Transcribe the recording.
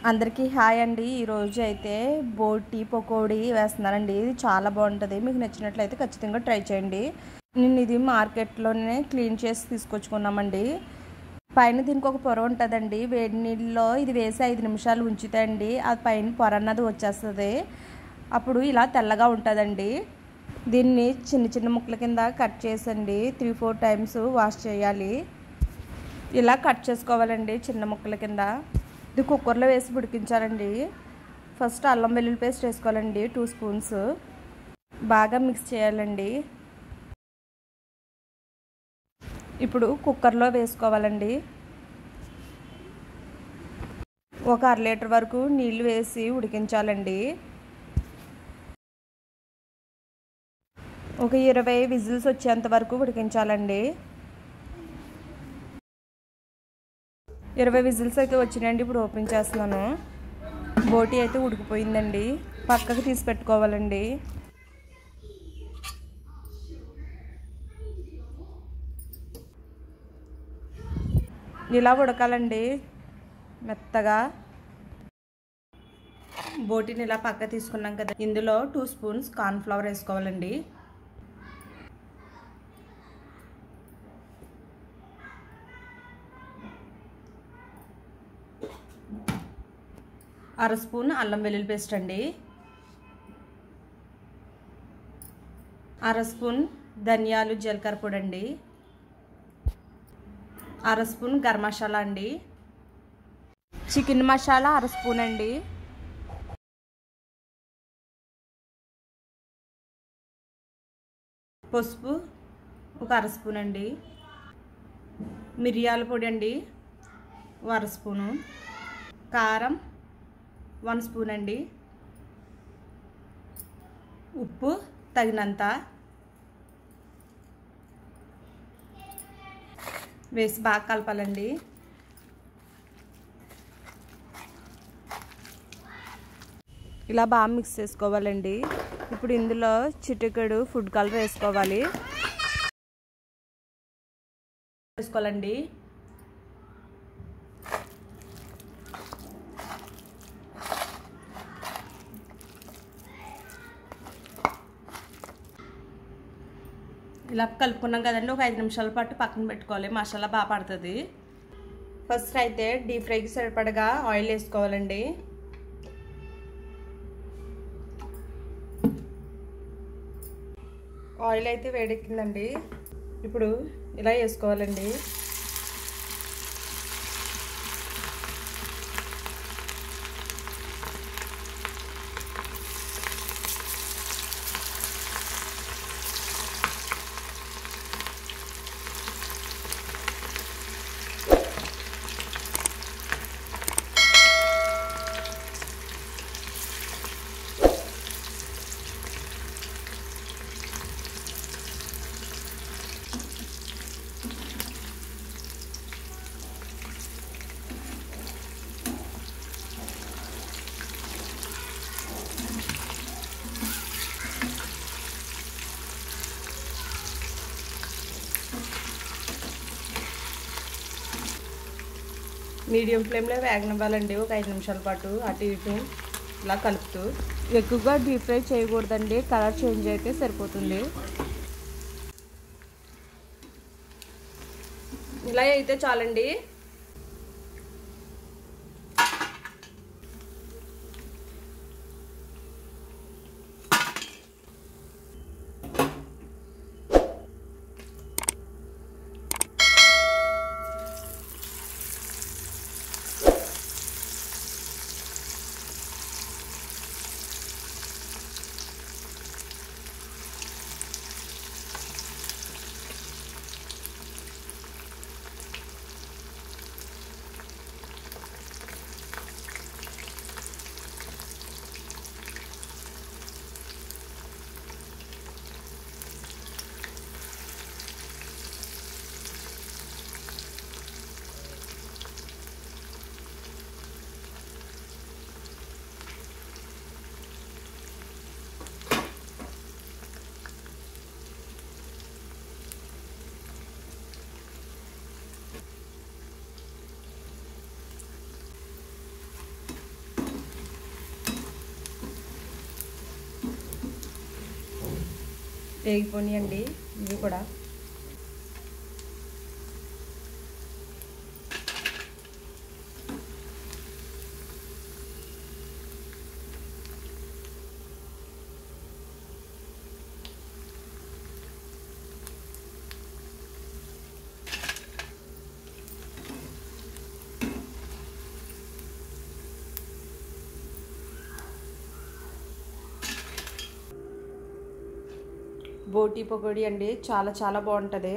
అందరికీ హాయ్ అండి. ఈరోజు అయితే బోటి పకోడీ వేస్తున్నానండి. ఇది చాలా బాగుంటుంది. మీకు నచ్చినట్లయితే ఖచ్చితంగా ట్రై చేయండి. నేను ఇది మార్కెట్లోనే క్లీన్ చేసి తీసుకొచ్చుకున్నామండి. పైన దీనికి ఒక పొర ఉంటుందండి. వేడి నీళ్ళలో ఇది వేసి 5 నిమిషాలు ఉంచుతాయండి. అది పైన పొర అన్నది వచ్చేస్తుంది. అప్పుడు ఇలా తెల్లగా ఉంటుందండి. దీన్ని చిన్న చిన్న ముక్కల కింద కట్ చేసండి 3-4 టైమ్స్ వాష్ చేయాలి. ఇలా కట్ చేసుకోవాలండి చిన్న ముక్కల కింద. ఇది కుక్కర్లో వేసి ఉడికించాలండి. ఫస్ట్ అల్లం వెల్లుల్లి పేస్ట్ వేసుకోవాలండి 2 స్పూన్స్. బాగా మిక్స్ చేయాలండి. ఇప్పుడు కుక్కర్లో వేసుకోవాలండి. ఒక 1/2 లీటర్ వరకు నీళ్లు వేసి ఉడికించాలండి. ఒక 20 విజిల్స్ వచ్చేంత వరకు ఉడికించాలండి. 20 విజిల్స్ అయితే వచ్చినాయండి. ఇప్పుడు ఓపెన్ చేస్తున్నాను. బోటి అయితే ఉడికిపోయిందండి. పక్కకు తీసి పెట్టుకోవాలండి. ఇలా ఉడకాలండి మెత్తగా. బోటిని ఇలా పక్క తీసుకున్నాం కదా, ఇందులో 2 స్పూన్స్ కార్న్ఫ్లవర్ వేసుకోవాలండి. అర స్పూన్ అల్లం వెల్లుల్లి పేస్ట్ అండి. అర స్పూన్ ధనియాలు జీలకర్ర పొడి అండి. అర స్పూన్ గరం మసాలా అండి. చికెన్ మసాలా అర స్పూన్ అండి. పసుపు ఒక అర స్పూన్ అండి. మిరియాల పొడి అండి అర స్పూను. కారం 1 స్పూన్ అండి. ఉప్పు తగినంత వేసి బాగా కలపాలండి. ఇలా బాగా మిక్స్ చేసుకోవాలండి. ఇప్పుడు ఇందులో చిటికెడు ఫుడ్ కలర్ వేసుకోవాలి. ఇలా కలుపుకున్నాం కదండి. ఒక 5 నిమిషాల పాటు పక్కన పెట్టుకోవాలి. మసాలా బాగా పడుతుంది. ఫస్ట్ అయితే డీప్ ఫ్రైకి సరిపడగా ఆయిల్ వేసుకోవాలండి. ఆయిల్ అయితే వేడెక్కిందండి. ఇప్పుడు ఇలా వేసుకోవాలండి. మీడియం ఫ్లేమ్లో వేగనివ్వాలండి. ఒక 5 నిమిషాల పాటు అటు ఇటు ఇలా కలుపుతూ. ఎక్కువగా డీప్ ఫ్రై చేయకూడదండి. కలర్ చేంజ్ అయితే సరిపోతుంది. ఇలా అయితే చాలండి. వేగిపోనియండి ఇవి కూడా. బోటి పకోడీ అండి చాలా చాలా బాగుంటుంది.